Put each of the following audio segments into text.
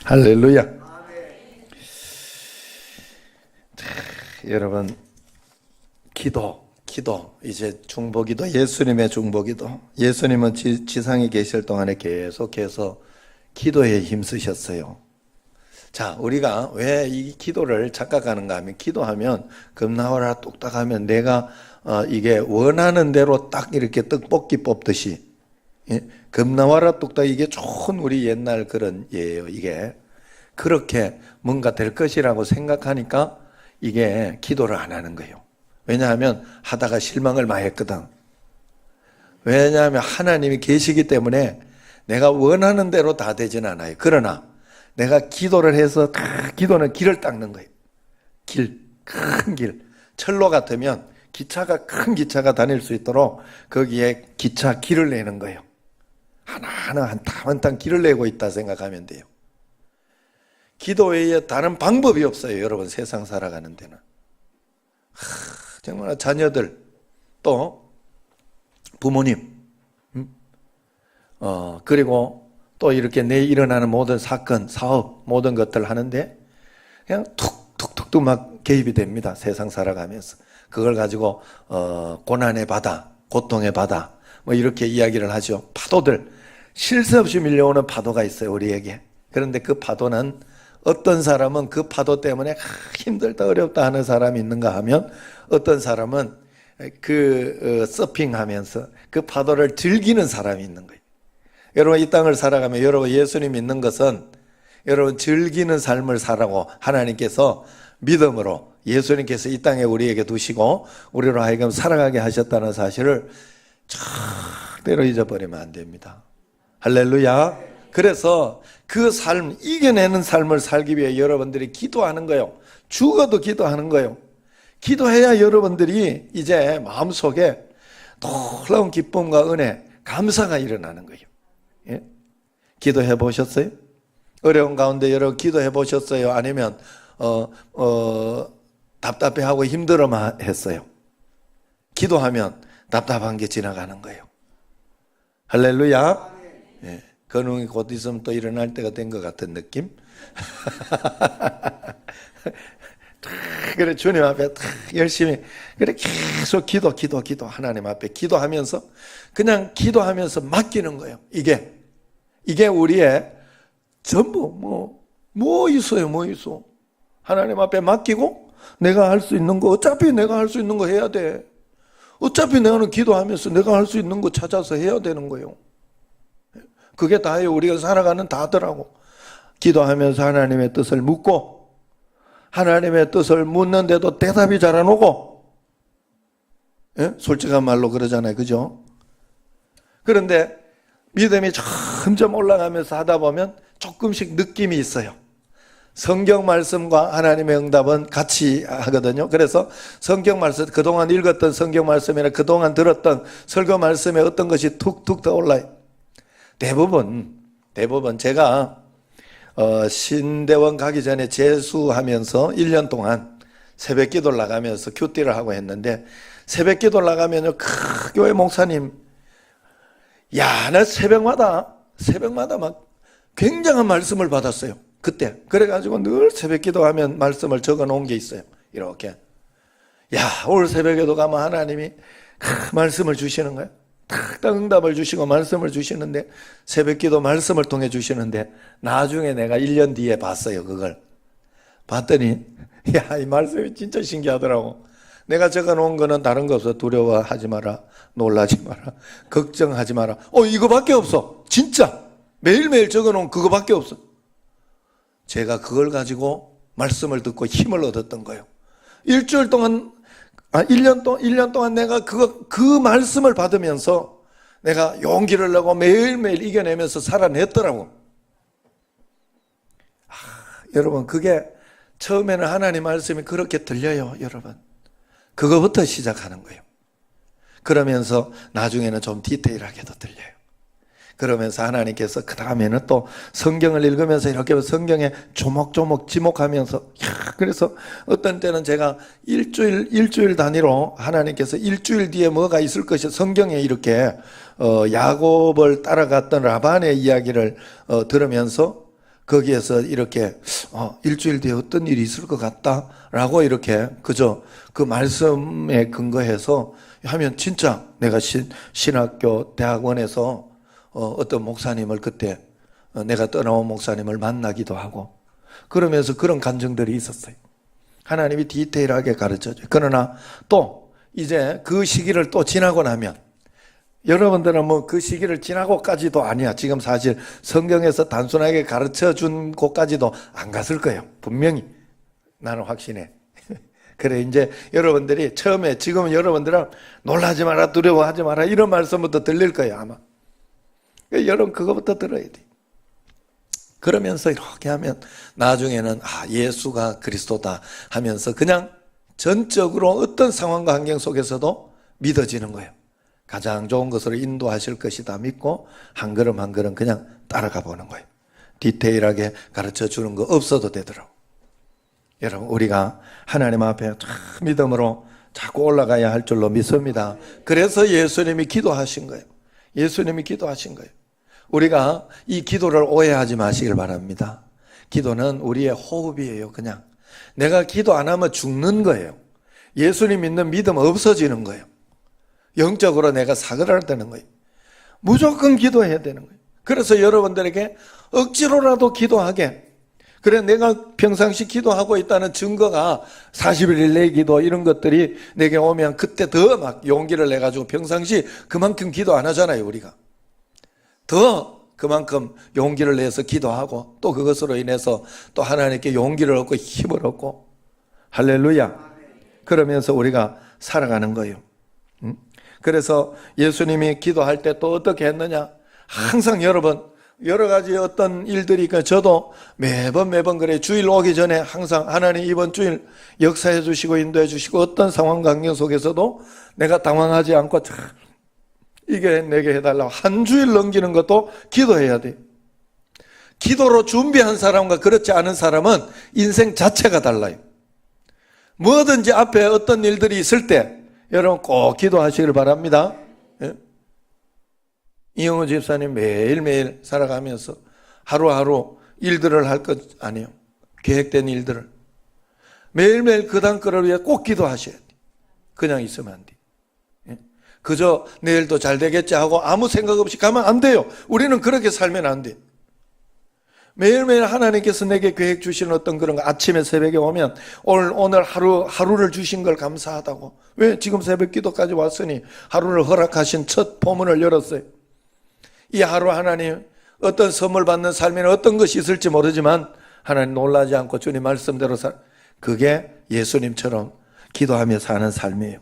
할렐루야. 여러분, 기도 이제 중보기도, 예수님의 중보기도. 예수님은 지상에 계실 동안에 계속해서 기도에 힘쓰셨어요. 자, 우리가 왜 이 기도를 착각하는가 하면, 기도하면 겁나와라 뚝딱 하면 내가 이게 원하는 대로 딱 이렇게 떡볶이 뽑듯이, 예? 겁나와라 뚝딱, 이게 좋은 우리 옛날 그런 예예요. 이게 그렇게 뭔가 될 것이라고 생각하니까 이게 기도를 안 하는 거예요. 왜냐하면 하다가 실망을 많이 했거든. 왜냐하면 하나님이 계시기 때문에 내가 원하는 대로 다 되진 않아요. 그러나 내가 기도를 해서, 기도는 길을 닦는 거예요. 큰 길. 철로 같으면 큰 기차가 다닐 수 있도록 거기에 기차 길을 내는 거예요. 하나하나 한 땀 한 땀 길을 내고 있다 생각하면 돼요. 기도 외에 다른 방법이 없어요. 여러분, 세상 살아가는 데는. 정말 자녀들, 또 부모님, 그리고 또 이렇게 내일 일어나는 모든 사건, 사업, 모든 것들 하는데 그냥 툭툭툭툭 막 개입이 됩니다. 세상 살아가면서. 그걸 가지고 고난의 바다, 고통의 바다, 뭐 이렇게 이야기를 하죠. 파도들, 쉴 새 없이 밀려오는 파도가 있어요, 우리에게. 그런데 그 파도는, 어떤 사람은 그 파도 때문에 힘들다 어렵다 하는 사람이 있는가 하면, 어떤 사람은 서핑하면서 그 파도를 즐기는 사람이 있는 거예요. 여러분, 이 땅을 살아가면 여러분 예수님 믿는 것은 여러분 즐기는 삶을 살라고 하나님께서 믿음으로 예수님께서 이 땅에 우리에게 두시고 우리로 하여금 살아가게 하셨다는 사실을 절대로 잊어버리면 안 됩니다. 할렐루야. 그래서 그 삶, 이겨내는 삶을 살기 위해 여러분들이 기도하는 거예요. 죽어도 기도하는 거예요. 기도해야 여러분들이 이제 마음속에 놀라운 기쁨과 은혜, 감사가 일어나는 거예요. 예? 기도해 보셨어요? 어려운 가운데 여러분 기도해 보셨어요? 아니면 답답해하고 힘들어만 했어요? 기도하면 답답한 게 지나가는 거예요. 할렐루야. 예. 근육이 곧 있으면 또 일어날 때가 된 것 같은 느낌? 그래, 주님 앞에 열심히, 그래, 계속 기도, 하나님 앞에 기도하면서, 그냥 기도하면서 맡기는 거예요. 이게 우리의 전부, 뭐 있어요. 하나님 앞에 맡기고, 내가 할 수 있는 거, 어차피 내가 할 수 있는 거 해야 돼. 어차피 내가는 기도하면서 내가 할 수 있는 거 찾아서 해야 되는 거예요. 그게 다예요. 우리가 살아가는 다더라고. 기도하면서 하나님의 뜻을 묻고, 하나님의 뜻을 묻는데도 대답이 잘 안 오고, 예? 솔직한 말로 그러잖아요. 그죠? 그런데 믿음이 점점 올라가면서 하다 보면 조금씩 느낌이 있어요. 성경 말씀과 하나님의 응답은 같이 하거든요. 그래서 성경 말씀, 그동안 읽었던 성경 말씀이나 그동안 들었던 설교 말씀에 어떤 것이 툭툭 떠올라요. 대부분 제가 신대원 가기 전에 재수하면서 1년 동안 새벽 기도를 나가면서 큐티를 하고 했는데, 새벽 기도를 나가면 그 교회 목사님, 나 새벽마다 막 굉장한 말씀을 받았어요. 그때. 그래가지고 늘 새벽 기도하면 말씀을 적어 놓은 게 있어요. 이렇게. 올 새벽에도 가면 하나님이 말씀을 주시는 거예요. 딱 응답을 주시고 말씀을 주시는데, 새벽 기도 말씀을 통해 주시는데, 나중에 내가 1년 뒤에 봤어요. 그걸 봤더니 이 말씀이 진짜 신기하더라고. 내가 적어 놓은 거는 다른 거 없어. 두려워하지 마라, 놀라지 마라, 걱정하지 마라, 이거밖에 없어. 진짜 매일매일 적어 놓은 그거밖에 없어. 제가 그걸 가지고 말씀을 듣고 힘을 얻었던 거예요. 1년 동안 내가 그 말씀을 받으면서 내가 용기를 내고 매일매일 이겨내면서 살아냈더라고. 여러분, 그게 처음에는 하나님 말씀이 그렇게 들려요. 여러분, 그거부터 시작하는 거예요. 그러면서 나중에는 좀 디테일하게도 들려요. 그러면서 하나님께서 그 다음에는 또 성경을 읽으면서 이렇게 성경에 조목조목 지목하면서, 그래서 어떤 때는 제가 일주일 단위로 하나님께서 일주일 뒤에 뭐가 있을 것이, 성경에 이렇게 야곱을 따라갔던 라반의 이야기를 들으면서 거기에서 이렇게 일주일 뒤에 어떤 일이 있을 것 같다라고 이렇게 그저 그 말씀에 근거해서 하면 진짜 내가 신학교 대학원에서 어떤 목사님을 그때 내가 떠나온 목사님을 만나기도 하고 그러면서 그런 감정들이 있었어요. 하나님이 디테일하게 가르쳐줘요. 그러나 또 이제 그 시기를 또 지나고 나면 여러분들은 뭐 그 시기를 지나고까지도 아니야. 지금 사실 성경에서 단순하게 가르쳐 준 곳까지도 안 갔을 거예요. 분명히. 나는 확신해. 그래, 이제 여러분들이 처음에 지금 여러분들은 놀라지 마라, 두려워하지 마라 이런 말씀부터 들릴 거예요, 아마. 여러분 그거부터 들어야 돼. 그러면서 이렇게 하면 나중에는 예수가 그리스도다 하면서 그냥 전적으로 어떤 상황과 환경 속에서도 믿어지는 거예요. 가장 좋은 것으로 인도하실 것이다 믿고 한 걸음 한 걸음 그냥 따라가 보는 거예요. 디테일하게 가르쳐 주는 거 없어도 되더라고. 여러분 우리가 하나님 앞에 믿음으로 자꾸 올라가야 할 줄로 믿습니다. 그래서 예수님이 기도하신 거예요. 예수님이 기도하신 거예요. 우리가 이 기도를 오해하지 마시길 바랍니다. 기도는 우리의 호흡이에요. 그냥 내가 기도 안 하면 죽는 거예요. 예수님 믿는 믿음 없어지는 거예요. 영적으로 내가 사그라야 되는 거예요. 무조건 기도해야 되는 거예요. 그래서 여러분들에게 억지로라도 기도하게. 그래 내가 평상시 기도하고 있다는 증거가 40일 릴레이 기도 이런 것들이 내게 오면 그때 더 막 용기를 내가지고 평상시 그만큼 기도 안 하잖아요. 우리가 더 그만큼 용기를 내서 기도하고 또 그것으로 인해서 또 하나님께 용기를 얻고 힘을 얻고 할렐루야. 그러면서 우리가 살아가는 거예요. 그래서 예수님이 기도할 때 또 어떻게 했느냐. 항상 여러 가지 어떤 일들이 저도 매번 그래 주일 오기 전에 항상 하나님 이번 주일 역사해 주시고 인도해 주시고 어떤 상황 관계 속에서도 내가 당황하지 않고 이게 내게 해달라고 한 주일 넘기는 것도 기도해야 돼. 기도로 준비한 사람과 그렇지 않은 사람은 인생 자체가 달라요. 뭐든지 앞에 어떤 일들이 있을 때 여러분 꼭 기도하시길 바랍니다. 예? 이영호 집사님 매일매일 살아가면서 하루하루 일들을 할 것 아니에요. 계획된 일들을. 매일매일 그 단거를 위해 꼭 기도하셔야 돼. 그냥 있으면 안 돼. 예? 그저 내일도 잘 되겠지 하고 아무 생각 없이 가면 안 돼요. 우리는 그렇게 살면 안 돼. 매일매일 하나님께서 내게 계획 주시는 어떤 그런 거 아침에 새벽에 오면 오늘 하루를 주신 걸 감사하다고. 왜? 지금 새벽 기도까지 왔으니 하루를 허락하신 첫 포문을 열었어요. 이 하루 하나님 어떤 선물 받는 삶에는 어떤 것이 있을지 모르지만 하나님 놀라지 않고 주님 말씀대로 그게 예수님처럼 기도하며 사는 삶이에요.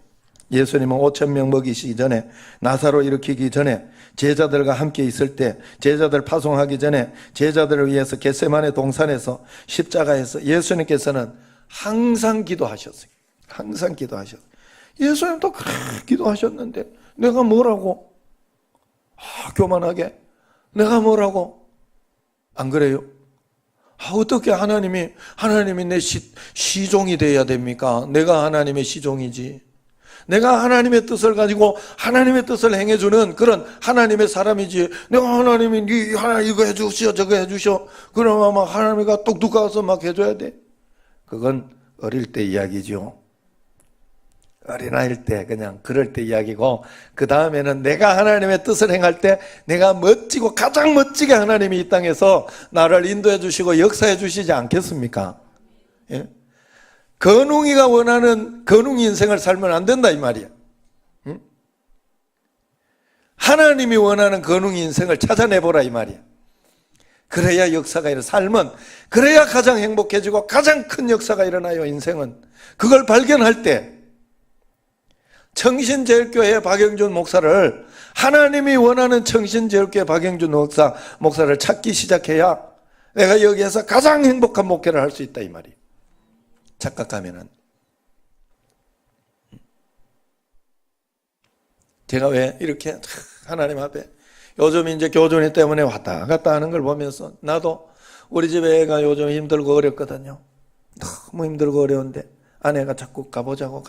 예수님은 5,000명 먹이시기 전에 나사로 일으키기 전에 제자들과 함께 있을 때 제자들 파송하기 전에 제자들을 위해서 겟세마네 동산에서 십자가에서 예수님께서는 항상 기도하셨어요. 항상 기도하셨어요. 예수님도 그렇게 기도하셨는데 내가 뭐라고? 교만하게 내가 뭐라고? 안 그래요? 어떻게 하나님이 내 시종이 돼야 됩니까? 내가 하나님의 시종이지. 내가 하나님의 뜻을 가지고 하나님의 뜻을 행해주는 그런 하나님의 사람이지. 내가 하나님이 하나 이거 해주시오 저거 해주시오 그러면 막 하나님이가 뚝뚝 가서 막 해줘야 돼. 그건 어릴 때 이야기죠. 어린아이일 때 그냥 그럴 때 이야기고 그 다음에는 내가 하나님의 뜻을 행할 때 내가 멋지고 가장 멋지게 하나님이 이 땅에서 나를 인도해 주시고 역사해 주시지 않겠습니까? 예? 건웅이가 원하는 건웅 인생을 살면 안 된다 이 말이야. 응? 하나님이 원하는 건웅 인생을 찾아내보라 이 말이야. 그래야 역사가 일어나. 삶은 그래야 가장 행복해지고 가장 큰 역사가 일어나요. 인생은 그걸 발견할 때 청신제일교회 박영준 목사를 하나님이 원하는 청신제일교회 박영준 목사를 찾기 시작해야 내가 여기에서 가장 행복한 목회를 할 수 있다 이 말이에요. 착각하면은. 제가 왜 이렇게 하나님 앞에 요즘 이제 교준이 때문에 왔다 갔다 하는 걸 보면서 나도 우리 집에 애가 요즘 힘들고 어렵거든요. 너무 힘들고 어려운데 아내가 자꾸 가보자고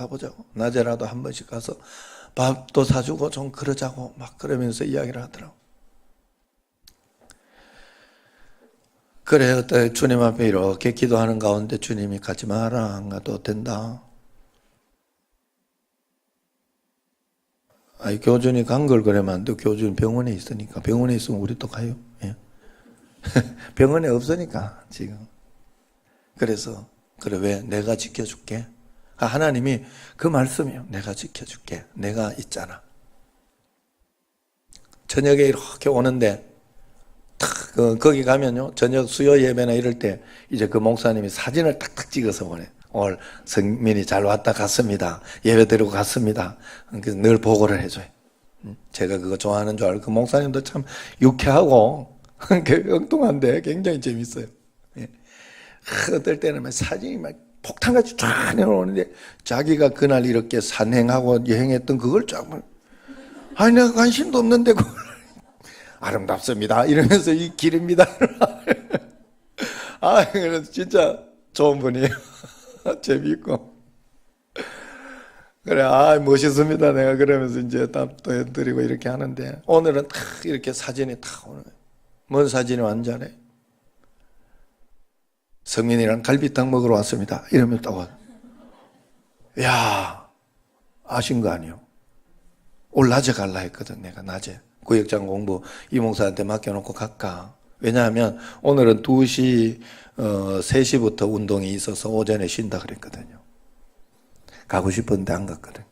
낮에라도 한 번씩 가서 밥도 사주고 좀 그러자고 막 그러면서 이야기를 하더라고. 그래, 어때? 주님 앞에 이렇게 기도하는 가운데 주님이 가지 마라, 안 가도 된다. 아니, 교준이 간 걸 그러면 안 돼. 교준 병원에 있으니까. 병원에 있으면 우리 또 가요. 예. 병원에 없으니까, 지금. 그래서, 그래, 왜? 내가 지켜줄게. 하나님이 그 말씀이요. 내가 지켜줄게. 내가 있잖아. 저녁에 이렇게 오는데, 거기 가면요, 저녁 수요 예배나 이럴 때, 이제 그 목사님이 사진을 탁탁 찍어서 보내. 오늘 성민이 잘 왔다 갔습니다. 예배 드리고 갔습니다. 그래서 늘 보고를 해줘요. 제가 그거 좋아하는 줄 알고, 그 목사님도 참 유쾌하고, 엉뚱한데 굉장히 재밌어요. 예. 어떨 때는 사진이 막 폭탄같이 쫙 내려오는데, 자기가 그날 이렇게 산행하고 여행했던 그걸 쫙, 아니, 내가 관심도 없는데, 그걸. 아름답습니다. 이러면서 이 길입니다. 그래서 진짜 좋은 분이에요. 재미있고. 그래, 멋있습니다. 내가 그러면서 이제 답도 해드리고 이렇게 하는데, 오늘은 탁 이렇게 사진이 탁 오는 거예요. 뭔 사진이 완전해? 성민이랑 갈비탕 먹으러 왔습니다. 이러면 딱 와. 야, 아신 거 아니요? 오늘 낮에 갈라 했거든, 내가 낮에. 구역장 공부 이 목사한테 맡겨놓고 갈까? 왜냐하면 오늘은 2시, 3시부터 운동이 있어서 오전에 쉰다 그랬거든요. 가고 싶었는데 안 갔거든.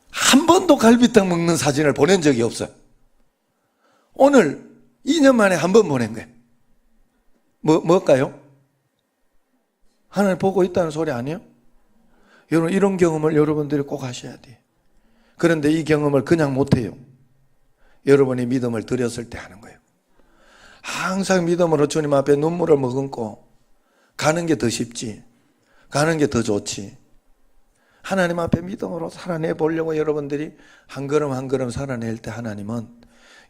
한 번도 갈비탕 먹는 사진을 보낸 적이 없어요. 오늘 2년 만에 한 번 보낸 거예요. 뭘까요? 하나님 보고 있다는 소리 아니에요? 여러분, 이런 경험을 여러분들이 꼭 하셔야 돼요. 그런데 이 경험을 그냥 못해요. 여러분이 믿음을 드렸을 때 하는 거예요. 항상 믿음으로 주님 앞에 눈물을 머금고 가는 게 더 쉽지, 가는 게 더 좋지. 하나님 앞에 믿음으로 살아내 보려고 여러분들이 한 걸음 한 걸음 살아낼 때 하나님은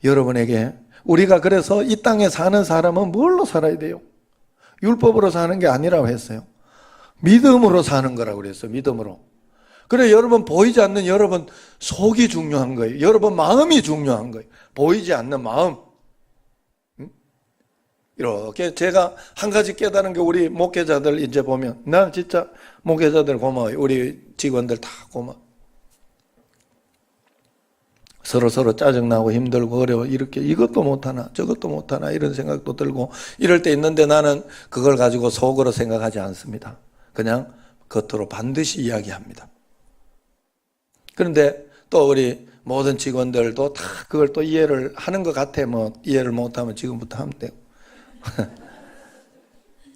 여러분에게, 우리가 그래서 이 땅에 사는 사람은 뭘로 살아야 돼요? 율법으로 사는 게 아니라고 했어요. 믿음으로 사는 거라고 그랬어요. 믿음으로. 그래, 여러분 보이지 않는 여러분 속이 중요한 거예요. 여러분 마음이 중요한 거예요. 보이지 않는 마음. 이렇게 제가 한 가지 깨달은 게, 우리 목회자들 이제 보면, 난 진짜 목회자들 고마워요. 우리 직원들 다 고마워. 서로 짜증나고 힘들고 어려워. 이렇게 이것도 못하나 저것도 못하나 이런 생각도 들고 이럴 때 있는데, 나는 그걸 가지고 속으로 생각하지 않습니다. 그냥 겉으로 반드시 이야기합니다. 그런데 또 우리 모든 직원들도 다 그걸 또 이해를 하는 것 같아. 뭐 이해를 못하면 지금부터 하면 되고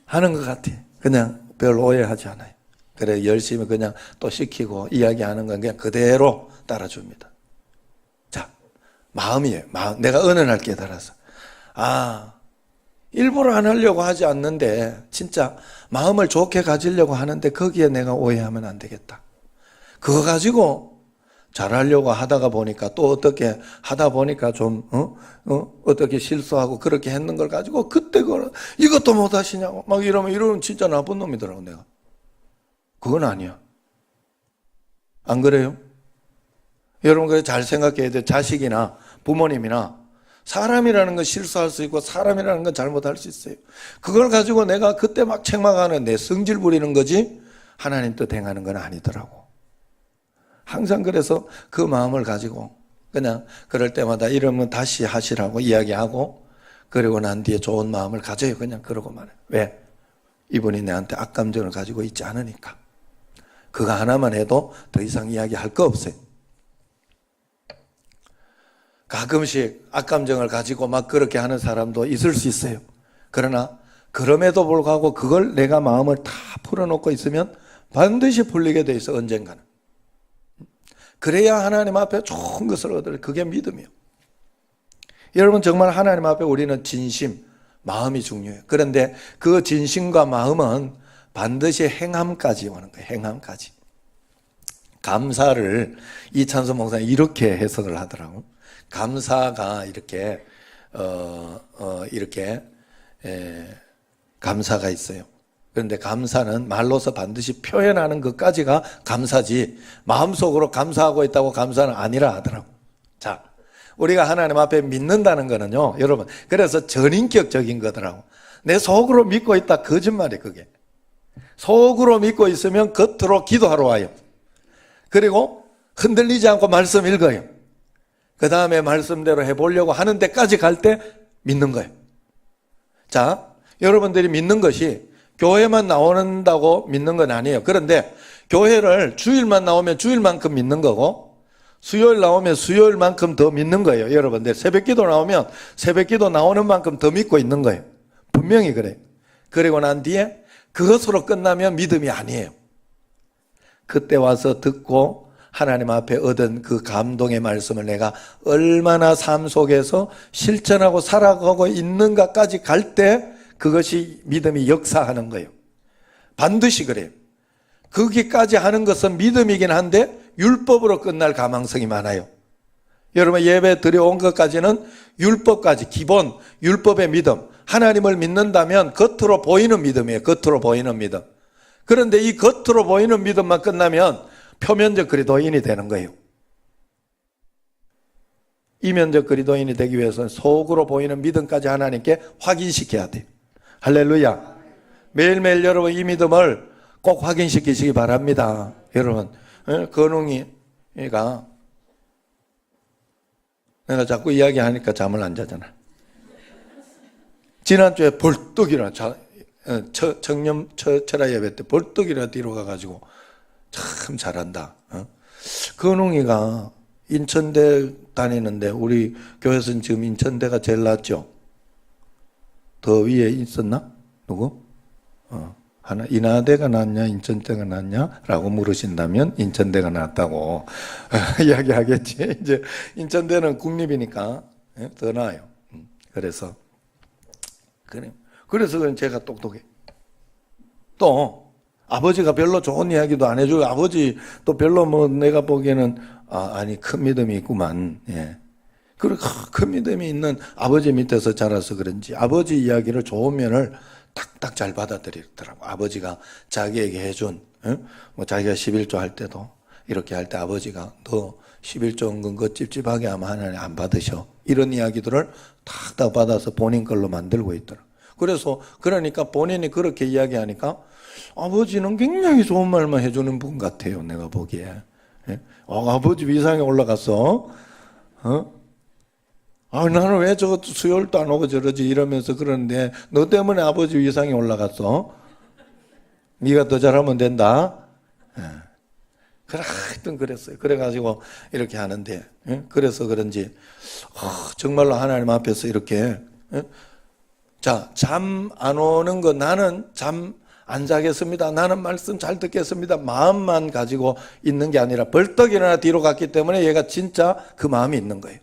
하는 것 같아. 그냥 별 오해하지 않아요. 그래, 열심히 그냥 또 시키고 이야기하는 건 그냥 그대로 따라줍니다. 자, 마음이에요. 마음. 내가 어느 날 깨달아서, 일부러 안 하려고 하지 않는데 진짜 마음을 좋게 가지려고 하는데 거기에 내가 오해하면 안 되겠다. 그거 가지고 잘하려고 하다가 보니까, 또 어떻게 하다 보니까 좀 어떻게 실수하고 그렇게 했는 걸 가지고 그때 그걸 이것도 못 하시냐고 막 이러면 진짜 나쁜 놈이더라고. 내가 그건 아니야. 안 그래요? 여러분, 그래 잘 생각해야 돼. 자식이나 부모님이나 사람이라는 건 실수할 수 있고 사람이라는 건 잘못할 수 있어요. 그걸 가지고 내가 그때 막 책망하는, 내 성질 부리는 거지 하나님 뜻 행하는 건 아니더라고. 항상 그래서 그 마음을 가지고 그냥 그럴 때마다 이러면 다시 하시라고 이야기하고, 그리고 난 뒤에 좋은 마음을 가져요. 그냥 그러고 말해요. 왜? 이분이 내한테 악감정을 가지고 있지 않으니까. 그거 하나만 해도 더 이상 이야기할 거 없어요. 가끔씩 악감정을 가지고 막 그렇게 하는 사람도 있을 수 있어요. 그러나 그럼에도 불구하고 그걸 내가 마음을 다 풀어놓고 있으면 반드시 풀리게 돼 있어, 언젠가는. 그래야 하나님 앞에 좋은 것을 얻을, 그게 믿음이에요. 여러분, 정말 하나님 앞에 우리는 진심, 마음이 중요해요. 그런데 그 진심과 마음은 반드시 행함까지 오는 거예요. 행함까지. 감사를 이찬수 목사님 이렇게 해석을 하더라고. 감사가 이렇게 감사가 있어요. 그런데 감사는 말로서 반드시 표현하는 것까지가 감사지, 마음속으로 감사하고 있다고 감사는 아니라 하더라고. 자, 우리가 하나님 앞에 믿는다는 거는요, 여러분, 그래서 전인격적인 거더라고. 내 속으로 믿고 있다, 거짓말이에요, 그게. 속으로 믿고 있으면 겉으로 기도하러 와요. 그리고 흔들리지 않고 말씀 읽어요. 그 다음에 말씀대로 해보려고 하는 데까지 갈 때 믿는 거예요. 자, 여러분들이 믿는 것이 교회만 나온다고 믿는 건 아니에요. 그런데 교회를 주일만 나오면 주일만큼 믿는 거고, 수요일 나오면 수요일만큼 더 믿는 거예요. 여러분들 새벽기도 나오면 새벽기도 나오는 만큼 더 믿고 있는 거예요. 분명히 그래요. 그리고 난 뒤에 그것으로 끝나면 믿음이 아니에요. 그때 와서 듣고 하나님 앞에 얻은 그 감동의 말씀을 내가 얼마나 삶 속에서 실천하고 살아가고 있는가까지 갈 때 그것이 믿음이 역사하는 거예요. 반드시 그래요. 거기까지 하는 것은 믿음이긴 한데 율법으로 끝날 가망성이 많아요. 여러분 예배 드려온 것까지는 율법까지 기본 율법의 믿음, 하나님을 믿는다면 겉으로 보이는 믿음이에요. 겉으로 보이는 믿음. 그런데 이 겉으로 보이는 믿음만 끝나면 표면적 그리스도인이 되는 거예요. 이면적 그리스도인이 되기 위해서는 속으로 보이는 믿음까지 하나님께 확인시켜야 돼요. 할렐루야. 매일매일 여러분 이 믿음을 꼭 확인시키시기 바랍니다. 여러분 건웅이가 내가 자꾸 이야기하니까 잠을 안 자잖아. 지난주에 벌떡이라 청년 철야 예배 때 벌떡이라 뒤로 가가지고 참 잘한다. 건웅이가 인천대 다니는데 우리 교회에서는 지금 인천대가 제일 낫죠. 더 위에 있었나? 누구? 하나 인하대가 낫냐 인천대가 낫냐? 라고 물으신다면 인천대가 낫다고 이야기하겠지. 이제 인천대는 국립이니까 더 나아요. 그래서 제가 똑똑해. 또 아버지가 별로 좋은 이야기도 안 해줘요. 아버지 또 별로 뭐 내가 보기에는 아니 큰 믿음이 있구만. 예. 그리고 큰 믿음이 있는 아버지 밑에서 자라서 그런지 아버지 이야기를 좋은 면을 딱딱 잘 받아들이더라고. 아버지가 자기에게 해준 뭐 자기가 11조 할 때도 이렇게 할 때 아버지가 너 11조 은근 거 찝찝하게 하면 하나님 안 받으셔. 이런 이야기들을 탁탁 받아서 본인 걸로 만들고 있더라고. 그래서 그러니까 본인이 그렇게 이야기하니까 아버지는 굉장히 좋은 말만 해주는 분 같아요. 내가 보기에. 예? 아버지 위상에 올라갔어. 나는 왜 저거 수요일도 안 오고 저러지 이러면서 그러는데 너 때문에 아버지 위상이 올라갔어. 네가 더 잘하면 된다. 예. 그래, 하여튼 그랬어요. 그래가지고 이렇게 하는데 그래서 그런지 정말로 하나님 앞에서 이렇게 자, 잠 안 오는 거 나는 잠 안 자겠습니다. 나는 말씀 잘 듣겠습니다. 마음만 가지고 있는 게 아니라 벌떡 일어나 뒤로 갔기 때문에 얘가 진짜 그 마음이 있는 거예요.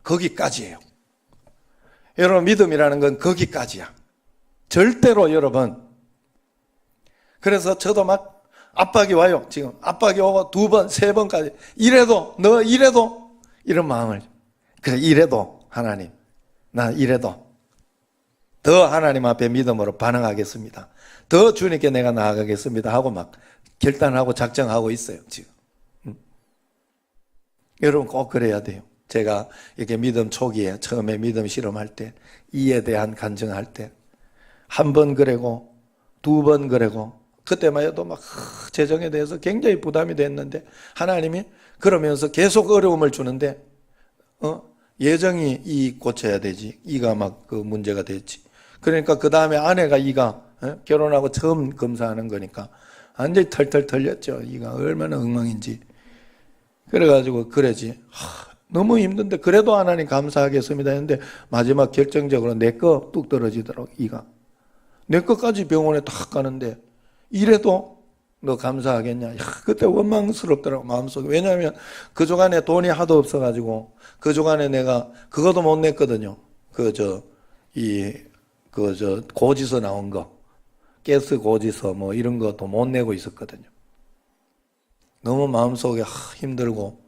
거기까지예요. 여러분 믿음이라는 건 거기까지야. 절대로 여러분. 그래서 저도 막 압박이 와요. 지금 압박이 오고 2번, 3번까지 이래도 너 이래도 이런 마음을 그래 이래도 하나님 나 이래도 더 하나님 앞에 믿음으로 반응하겠습니다. 더 주님께 내가 나아가겠습니다 하고 막 결단하고 작정하고 있어요. 지금 여러분 꼭 그래야 돼요. 제가 이렇게 믿음 초기에 처음에 믿음 실험할 때 이에 대한 간증할 때 한 번 그래고 2번 그래고 그때만 해도 막 재정에 대해서 굉장히 부담이 됐는데 하나님이 그러면서 계속 어려움을 주는데 예정이 이 고쳐야 되지. 이가 막 그 문제가 됐지. 그러니까 그 다음에 아내가 이가 결혼하고 처음 검사하는 거니까 완전히 털털 털렸죠. 이가 얼마나 엉망인지. 그래가지고 그러지. 너무 힘든데 그래도 하나님 감사하겠습니다 했는데 마지막 결정적으로 내 거 뚝 떨어지더라고. 이가. 내 거까지 병원에 딱 가는데 이래도 너 감사하겠냐. 그때 원망스럽더라고 마음속에. 왜냐하면 그동안에 돈이 하도 없어가지고 그동안에 내가 그것도 못 냈거든요. 고지서 나온 거. 가스 고지서 뭐 이런 것도 못 내고 있었거든요. 너무 마음속에 힘들고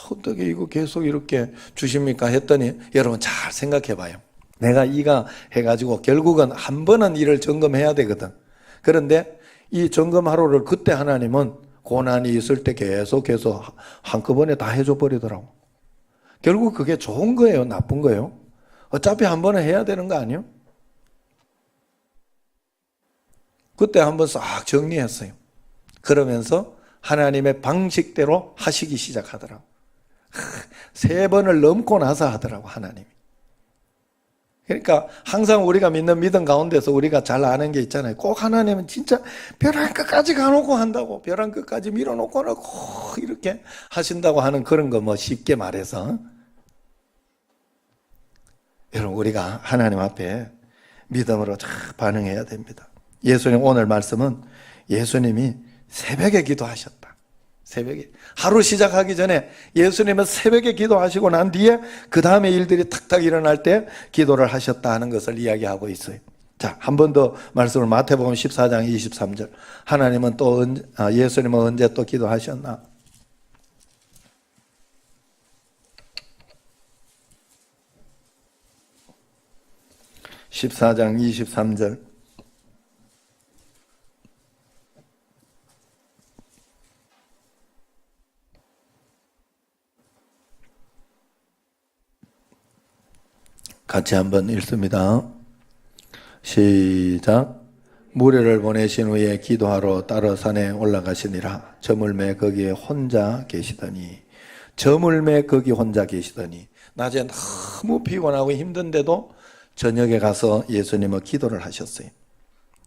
어떻게 이거 계속 이렇게 주십니까 했더니 여러분 잘 생각해 봐요. 내가 이가 해가지고 결국은 한 번은 이를 점검해야 되거든. 그런데 이 점검하루를 그때 하나님은 고난이 있을 때 계속 한꺼번에 다 해줘 버리더라고. 결국 그게 좋은 거예요, 나쁜 거예요? 어차피 한 번은 해야 되는 거 아니에요? 그때 한번 싹 정리했어요. 그러면서 하나님의 방식대로 하시기 시작하더라고. 3번을 넘고 나서 하더라고, 하나님이. 그러니까 항상 우리가 믿는 믿음 가운데서 우리가 잘 아는 게 있잖아요. 꼭 하나님은 진짜 벼랑 끝까지 가놓고 한다고, 벼랑 끝까지 밀어놓고는 꼭 이렇게 하신다고 하는 그런 거, 뭐 쉽게 말해서. 여러분, 우리가 하나님 앞에 믿음으로 잘 반응해야 됩니다. 예수님 오늘 말씀은 예수님이 새벽에 기도하셨다. 새벽에. 하루 시작하기 전에 예수님은 새벽에 기도하시고 난 뒤에 그 다음에 일들이 탁탁 일어날 때 기도를 하셨다 하는 것을 이야기하고 있어요. 자, 한 번 더 말씀을 마태복음 14장 23절. 하나님은 또 예수님은 언제 또 기도하셨나? (14장 23절) 같이 한번 읽습니다. 시작. 무리를 보내신 후에 기도하러 따로 산에 올라가시니라. 저물매 거기에 혼자 계시더니, 저물매 거기 혼자 계시더니, 낮에 너무 피곤하고 힘든데도 저녁에 가서 예수님은 기도를 하셨어요.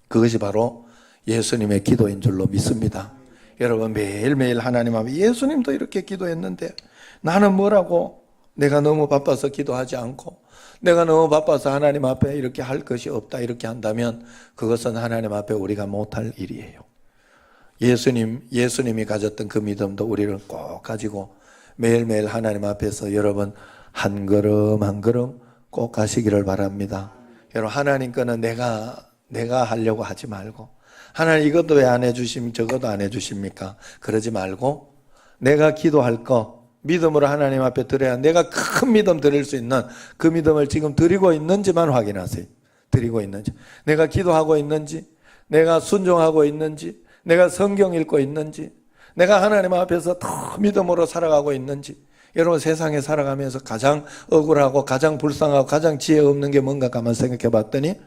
그것이 바로 예수님의 기도인 줄로 믿습니다. 여러분, 매일매일 하나님 앞에 예수님도 이렇게 기도했는데 나는 뭐라고? 내가 너무 바빠서 기도하지 않고, 내가 너무 바빠서 하나님 앞에 이렇게 할 것이 없다 이렇게 한다면 그것은 하나님 앞에 우리가 못할 일이에요. 예수님이 가졌던 그 믿음도 우리를 꼭 가지고 매일매일 하나님 앞에서 여러분 한 걸음 한 걸음 꼭 가시기를 바랍니다. 여러분, 하나님 거는 내가 하려고 하지 말고, 하나님 이것도 왜 안 해주십니까? 저것도 안 해주십니까? 그러지 말고 내가 기도할 거 믿음으로 하나님 앞에 드려야, 내가 큰 믿음 드릴 수 있는 그 믿음을 지금 드리고 있는지만 확인하세요. 드리고 있는지, 내가 기도하고 있는지, 내가 순종하고 있는지, 내가 성경 읽고 있는지, 내가 하나님 앞에서 더 믿음으로 살아가고 있는지. 여러분, 세상에 살아가면서 가장 억울하고 가장 불쌍하고 가장 지혜 없는 게 뭔가 가만 생각해 봤더니,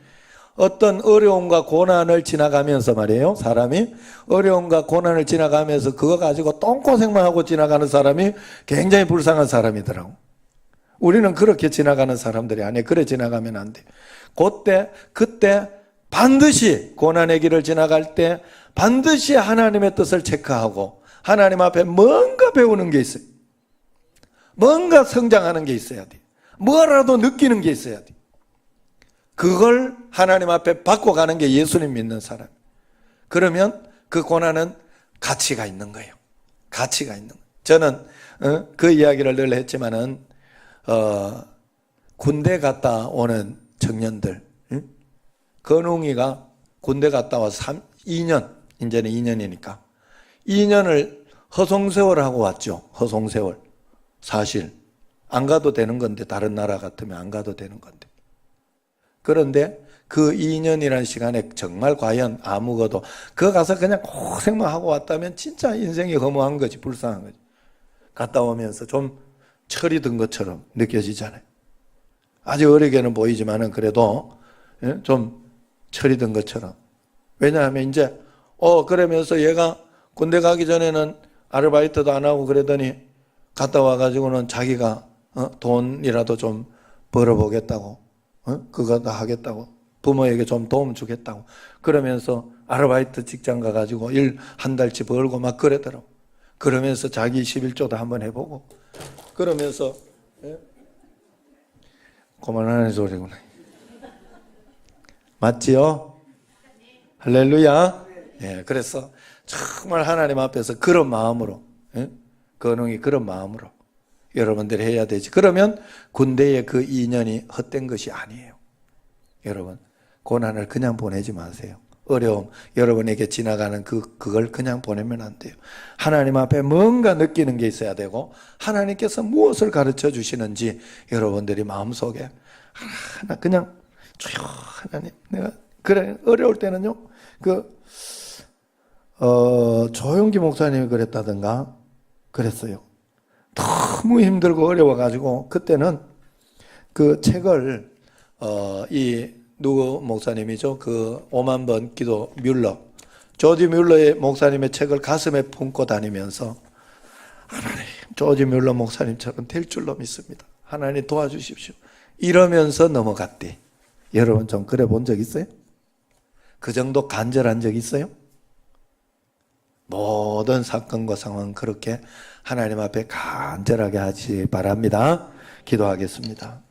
어떤 어려움과 고난을 지나가면서 말이에요, 사람이 어려움과 고난을 지나가면서 그거 가지고 똥고생만 하고 지나가는 사람이 굉장히 불쌍한 사람이더라고. 우리는 그렇게 지나가는 사람들이 아니에요. 그래 지나가면 안 돼. 그때 반드시 고난의 길을 지나갈 때 반드시 하나님의 뜻을 체크하고 하나님 앞에 뭔가 배우는 게 있어요. 뭔가 성장하는 게 있어야 돼. 뭐라도 느끼는 게 있어야 돼. 그걸 하나님 앞에 받고 가는 게 예수님 믿는 사람. 그러면 그 고난은 가치가 있는 거예요. 가치가 있는 거예요. 저는 그 이야기를 늘 했지만은 군대 갔다 오는 청년들, 건웅이가 군대 갔다 와서 2년, 이제는 2년이니까 2년을 허송세월하고 왔죠. 허송세월. 사실 안 가도 되는 건데, 다른 나라 같으면 안 가도 되는 건데. 그런데 그 2년이라는 시간에 정말 과연 아무것도, 그 가서 그냥 고생만 하고 왔다면 진짜 인생이 허무한 거지, 불쌍한 거지. 갔다 오면서 좀 철이 든 것처럼 느껴지잖아요. 아직 어리게는 보이지만은 그래도 좀 철이 든 것처럼. 왜냐하면 이제 그러면서 얘가 군대 가기 전에는 아르바이트도 안 하고 그러더니 갔다 와가지고는 자기가 돈이라도 좀 벌어보겠다고, 그거 다 하겠다고, 부모에게 좀 도움 주겠다고 그러면서 아르바이트 직장 가가지고 일 한 달치 벌고 막 그러더라고. 그러면서 자기 11조도 한번 해보고 그러면서, 그만하는 소리구나. 맞지요? 할렐루야. 예, 그래서 정말 하나님 앞에서 그런 마음으로, 건웅이 그런 마음으로 여러분들이 해야 되지. 그러면 군대의 그 2년이 헛된 것이 아니에요. 여러분, 고난을 그냥 보내지 마세요. 어려움, 여러분에게 지나가는 그걸 그냥 보내면 안 돼요. 하나님 앞에 뭔가 느끼는 게 있어야 되고, 하나님께서 무엇을 가르쳐 주시는지 여러분들이 마음속에 하나 그냥 주여 하나님, 내가 그래 어려울 때는요, 조용기 목사님이 그랬다든가 그랬어요. 너무 힘들고 어려워가지고 그때는 그 책을 이 누구 목사님이죠? 그 5만 번 기도 뮬러, 조지 뮬러의 목사님의 책을 가슴에 품고 다니면서 하나님, 조지 뮬러 목사님처럼 될 줄로 믿습니다. 하나님 도와주십시오. 이러면서 넘어갔대. 여러분 좀 그래 본 적 있어요? 그 정도 간절한 적 있어요? 모든 사건과 상황 그렇게 하나님 앞에 간절하게 하시 바랍니다. 기도하겠습니다.